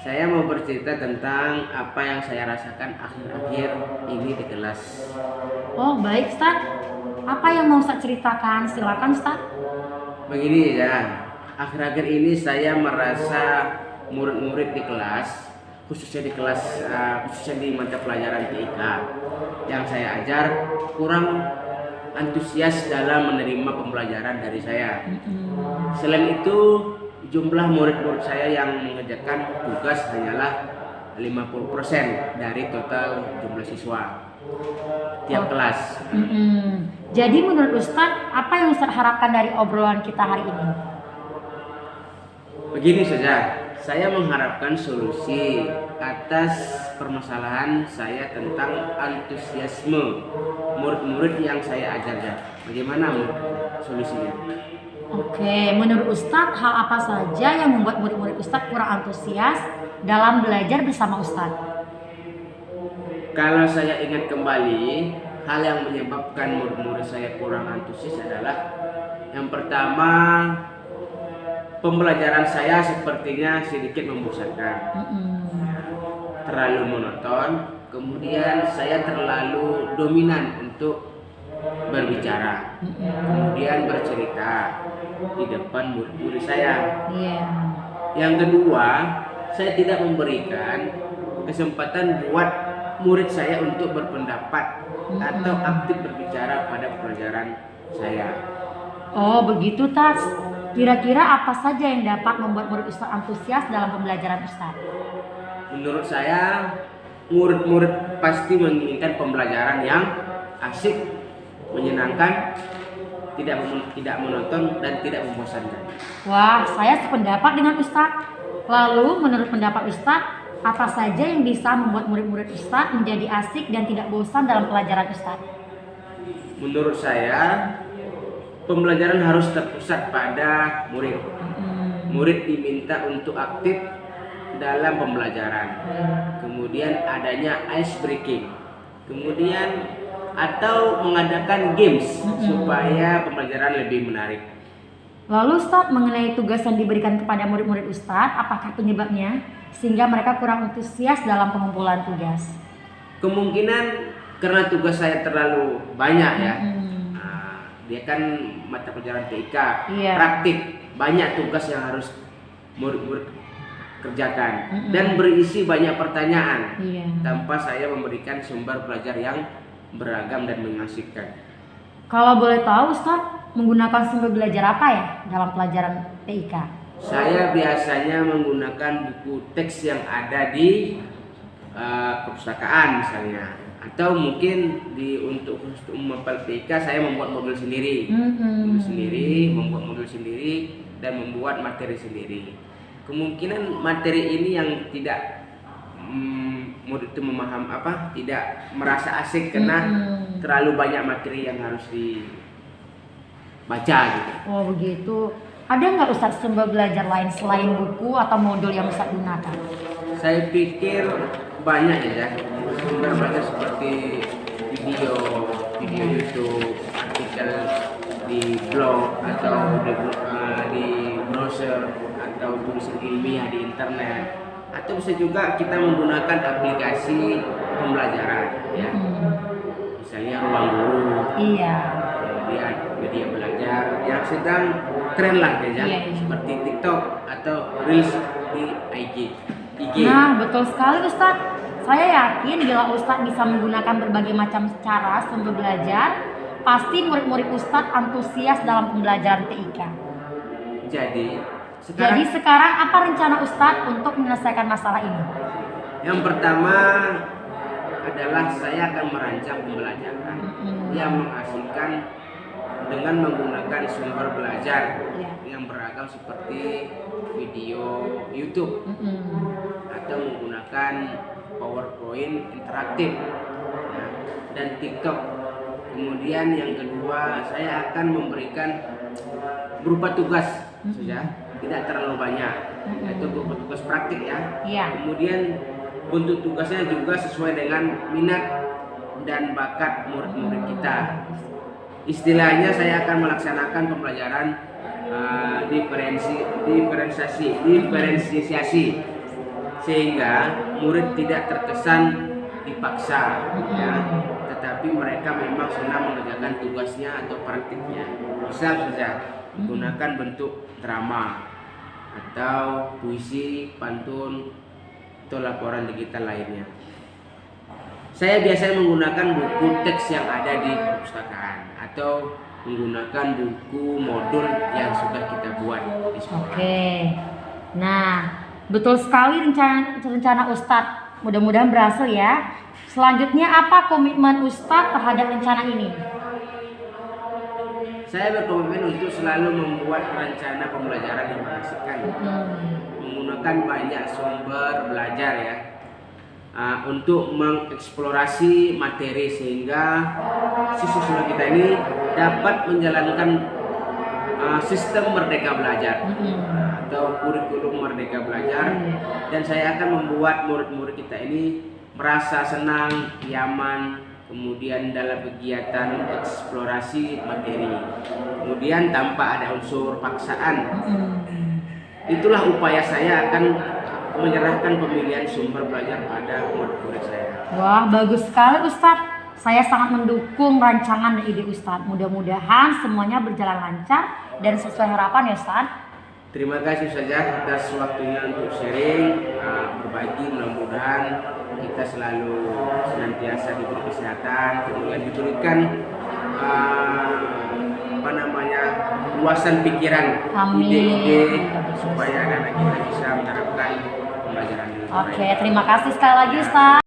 Saya mau bercerita tentang apa yang saya rasakan akhir-akhir ini di kelas. Oh baik Ustaz, apa yang mau Ustaz ceritakan? Silakan Ustaz. Begini ya, akhir-akhir ini saya merasa murid-murid di kelas, khususnya di mata pelajaran TIK yang saya ajar kurang antusias dalam menerima pembelajaran dari saya. Selain itu, jumlah murid-murid saya yang mengerjakan tugas hanyalah 50% dari total jumlah siswa tiap kelas. Jadi menurut Ustaz, apa yang Ustaz harapkan dari obrolan kita hari ini? Begini saja, saya mengharapkan solusi atas permasalahan saya tentang antusiasme murid-murid yang saya ajarkan. Bagaimana solusinya? Oke, menurut Ustaz, hal apa saja yang membuat murid-murid Ustaz kurang antusias dalam belajar bersama Ustaz? Kalau saya ingat kembali, hal yang menyebabkan murid-murid saya kurang antusias adalah yang pertama, pembelajaran saya sepertinya sedikit membosankan, terlalu monoton. Kemudian saya terlalu dominan untuk berbicara, kemudian bercerita di depan murid-murid saya. Yang kedua, saya tidak memberikan kesempatan buat murid saya untuk berpendapat atau aktif berbicara pada pelajaran saya. Oh begitu Tas. Kira-kira apa saja yang dapat membuat murid Ustaz antusias dalam pembelajaran Ustaz? Menurut saya, murid-murid pasti menginginkan pembelajaran yang asik, menyenangkan, tidak menonton dan tidak membosankan. Wah, saya sependapat dengan Ustaz. Lalu menurut pendapat Ustaz, apa saja yang bisa membuat murid-murid Ustaz menjadi asik dan tidak bosan dalam pelajaran Ustaz? Menurut saya, pembelajaran harus terpusat pada murid. Murid diminta untuk aktif dalam pembelajaran. Kemudian adanya ice breaking. Kemudian atau mengadakan games supaya pembelajaran lebih menarik. Lalu Ustaz, mengenai tugas yang diberikan kepada murid-murid Ustaz, apakah penyebabnya sehingga mereka kurang antusias dalam pengumpulan tugas? Kemungkinan karena tugas saya terlalu banyak ya. Dia kan mata pelajaran TIK, praktik, banyak tugas yang harus murid-murid kerjakan dan berisi banyak pertanyaan tanpa saya memberikan sumber belajar yang beragam dan mengasihkan. Kalau boleh tahu Ustaz, menggunakan sumber belajar apa ya dalam pelajaran TIK? Saya biasanya menggunakan buku teks yang ada di perpustakaan misalnya, atau mungkin untuk mempel TIK saya membuat modul sendiri, membuat modul sendiri dan membuat materi sendiri. Kemungkinan materi ini yang tidak murid itu tidak merasa asik karena terlalu banyak materi yang harus dibaca gitu. Oh begitu. Ada nggak Ustaz sumber belajar lain selain buku atau modul yang Ustaz gunakan? Saya pikir banyak ya sumber belajar seperti video YouTube, artikel di blog atau di browser atau tulisan ilmiah di internet, atau bisa juga kita menggunakan aplikasi pembelajaran ya. Misalnya Ruang Guru. Kemudian media belajar yang sedang tren lah ya, seperti TikTok atau Reels di IG. Nah, betul sekali Ustaz. Saya yakin bila Ustaz bisa menggunakan berbagai macam cara sumber belajar, pasti murid-murid Ustaz antusias dalam pembelajaran TIK. Jadi sekarang apa rencana Ustaz untuk menyelesaikan masalah ini? Yang pertama adalah saya akan merancang pembelajaran yang mengasihkan dengan menggunakan sumber belajar yang beragam seperti video YouTube atau menggunakan PowerPoint interaktif dan TikTok. Kemudian yang kedua, saya akan memberikan berupa tugas saja, tidak terlalu banyak, yaitu berupa tugas praktik ya. Kemudian bentuk tugasnya juga sesuai dengan minat dan bakat murid-murid kita. Istilahnya saya akan melaksanakan pembelajaran diferensiasi sehingga murid tidak terkesan dipaksa, ya, tetapi mereka memang senang mengerjakan tugasnya atau praktiknya. Misal saja menggunakan bentuk drama atau puisi, pantun, atau laporan digital lainnya. Saya biasanya menggunakan buku teks yang ada di perpustakaan atau menggunakan buku modul yang sudah kita buat di sekolah. Oke. Nah, betul sekali rencana Ustadz. Mudah-mudahan berhasil ya. Selanjutnya apa komitmen Ustadz terhadap rencana ini? Saya berkomitmen untuk selalu membuat rencana pembelajaran yang mengasihkan, menggunakan banyak sumber belajar ya, untuk mengeksplorasi materi sehingga siswa-siswa kita ini dapat menjalankan sistem merdeka belajar atau kurikulum merdeka belajar, dan saya akan membuat murid-murid kita ini merasa senang, nyaman, kemudian dalam kegiatan eksplorasi materi, kemudian tanpa ada unsur paksaan. Itulah upaya saya akan menyerahkan pemilihan sumber belajar pada murid-murid saya. Wah, bagus sekali Ustadz. Saya sangat mendukung rancangan dan ide Ustadz. Mudah-mudahan semuanya berjalan lancar dan sesuai harapan ya Ustadz. Terima kasih saja atas waktunya untuk sharing, berbagi. Mudah-mudahan kita selalu senantiasa diberi kesehatan, kemudian diberikan luasan pikiran, Amin. ide-ide supaya anak-anak kita bisa menerapkan pembelajaran ini. Oke, terima kasih sekali lagi Ustadz.